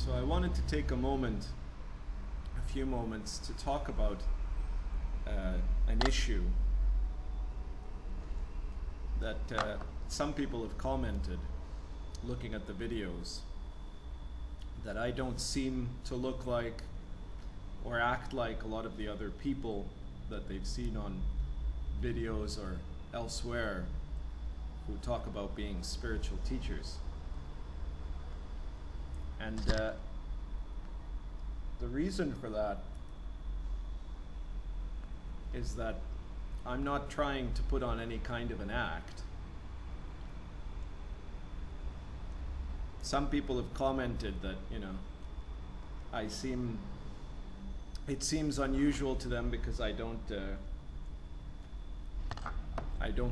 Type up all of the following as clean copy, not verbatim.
So I wanted to take a few moments to talk about an issue that some people have commented looking at the videos, that I don't seem to look like or act like a lot of the other people that they've seen on videos or elsewhere who talk about being spiritual teachers. And the reason for that is that I'm not trying to put on any kind of an act. Some people have commented that, it seems unusual to them because I don't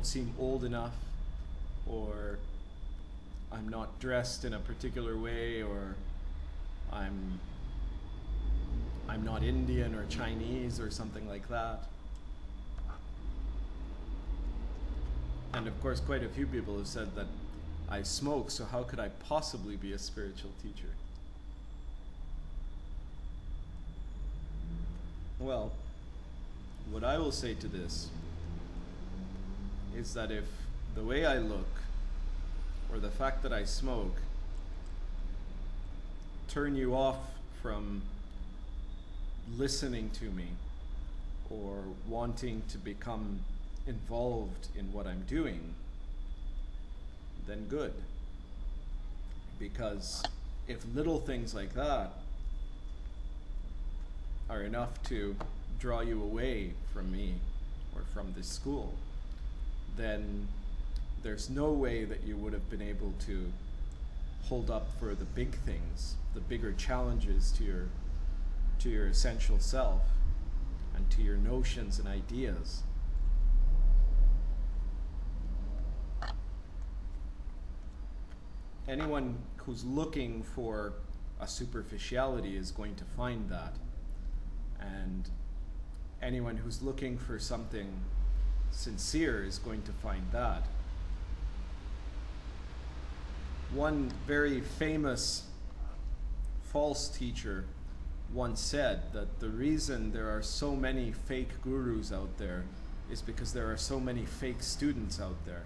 seem old enough, or I'm not dressed in a particular way, or I'm not Indian or Chinese or something like that. And of course, quite a few people have said that I smoke, so how could I possibly be a spiritual teacher? Well, what I will say to this is that if the way I look or the fact that I smoke turn you off from listening to me or wanting to become involved in what I'm doing, then good. Because if little things like that are enough to draw you away from me or from this school, then there's no way that you would have been able to hold up for the big things, the bigger challenges to your essential self and to your notions and ideas. Anyone who's looking for a superficiality is going to find that. And anyone who's looking for something sincere is going to find that. One very famous false teacher once said that the reason there are so many fake gurus out there is because there are so many fake students out there.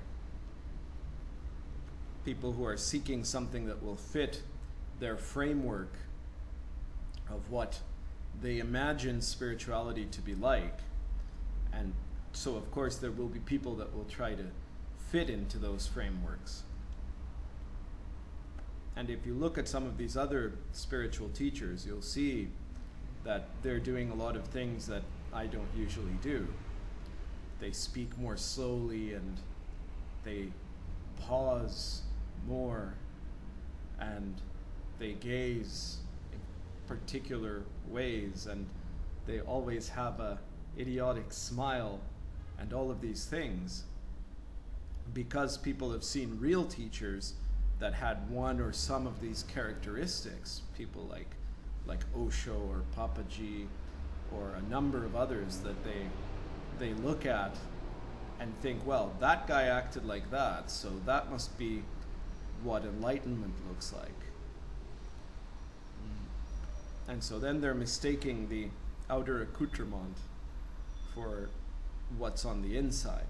People who are seeking something that will fit their framework of what they imagine spirituality to be like. And so of course there will be people that will try to fit into those frameworks. And if you look at some of these other spiritual teachers, you'll see that they're doing a lot of things that I don't usually do. They speak more slowly and they pause more, and they gaze in particular ways, and they always have a idiotic smile and all of these things, because people have seen real teachers that had one or some of these characteristics, people like Osho or Papaji or a number of others that they look at and think, well, that guy acted like that, so that must be what enlightenment looks like. And so then they're mistaking the outer accoutrement for what's on the inside.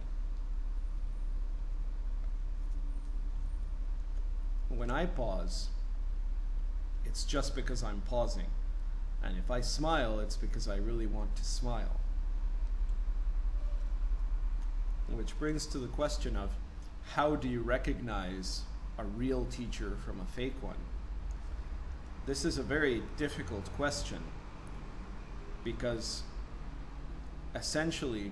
When I pause, it's just because I'm pausing. And if I smile, it's because I really want to smile. Which brings to the question of, how do you recognize a real teacher from a fake one? This is a very difficult question, because essentially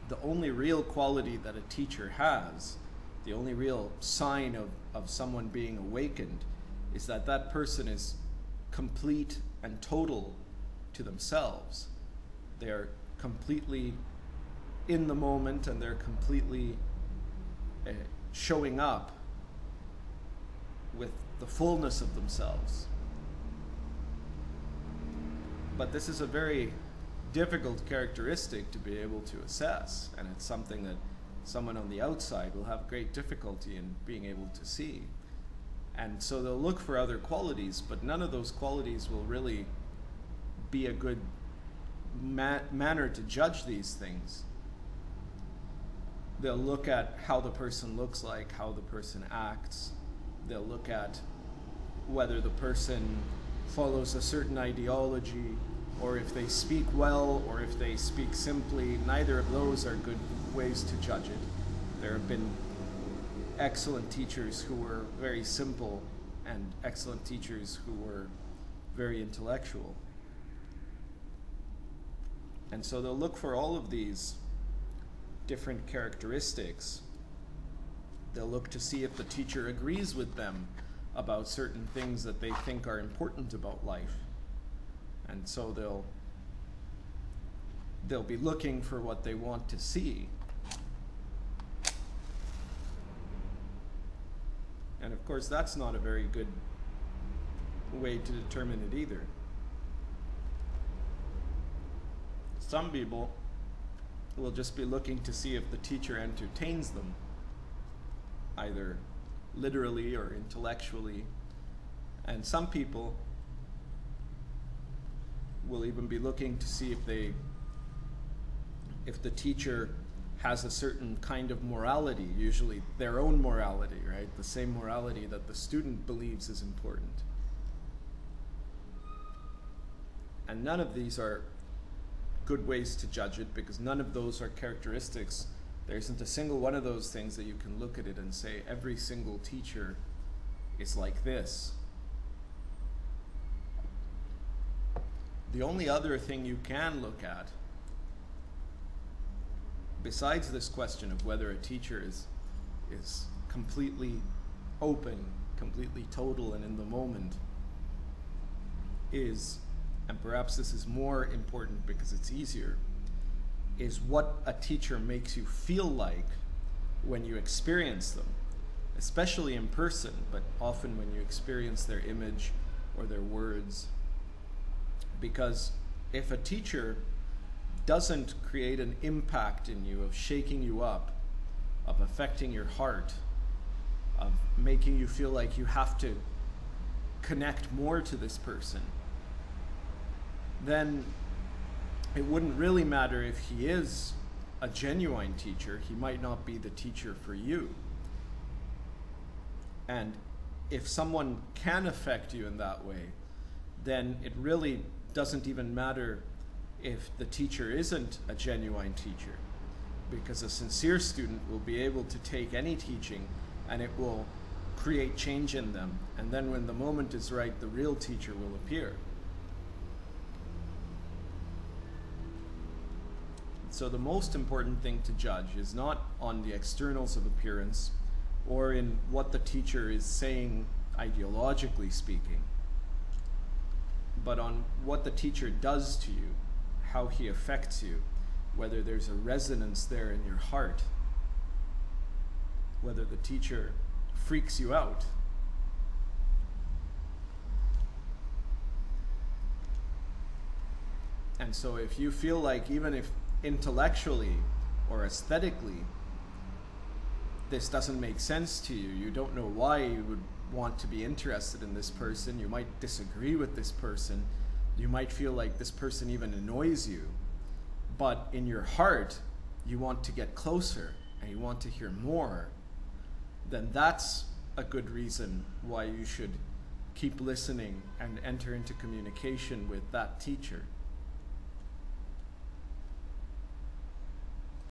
the only real quality that a teacher has, the only real sign of someone being awakened, is that that person is complete and total to themselves. They're completely in the moment, and they're completely showing up with the fullness of themselves. But this is a very difficult characteristic to be able to assess, and it's something that someone on the outside will have great difficulty in being able to see. And so they'll look for other qualities, but none of those qualities will really be a good manner to judge these things. They'll look at how the person looks like, how the person acts. They'll look at whether the person follows a certain ideology, or if they speak well, or if they speak simply. Neither of those are good ways to judge it. There have been excellent teachers who were very simple, and excellent teachers who were very intellectual. And so they'll look for all of these different characteristics. They'll look to see if the teacher agrees with them about certain things that they think are important about life. And so they'll be looking for what they want to see. And of course, that's not a very good way to determine it either. Some people will just be looking to see if the teacher entertains them, either literally or intellectually. And some people will even be looking to see if the teacher has a certain kind of morality, usually their own morality, right? The same morality that the student believes is important. And none of these are good ways to judge it, because none of those are characteristics. There isn't a single one of those things that you can look at it and say every single teacher is like this. The only other thing you can look at, besides this question of whether a teacher is completely open, completely total and in the moment, is, and perhaps this is more important because it's easier, is what a teacher makes you feel like when you experience them, especially in person, but often when you experience their image or their words. Because if a teacher doesn't create an impact in you of shaking you up, of affecting your heart, of making you feel like you have to connect more to this person, then it wouldn't really matter if he is a genuine teacher. He might not be the teacher for you. And if someone can affect you in that way, then it really doesn't even matter if the teacher isn't a genuine teacher, because a sincere student will be able to take any teaching and it will create change in them. And then when the moment is right, the real teacher will appear. So the most important thing to judge is not on the externals of appearance or in what the teacher is saying ideologically speaking, but on what the teacher does to you, how he affects you, whether there's a resonance there in your heart, whether the teacher freaks you out. And so if you feel like, even if intellectually or aesthetically this doesn't make sense to you, you don't know why you would want to be interested in this person, you might disagree with this person, you might feel like this person even annoys you, but in your heart you want to get closer and you want to hear more, then that's a good reason why you should keep listening and enter into communication with that teacher.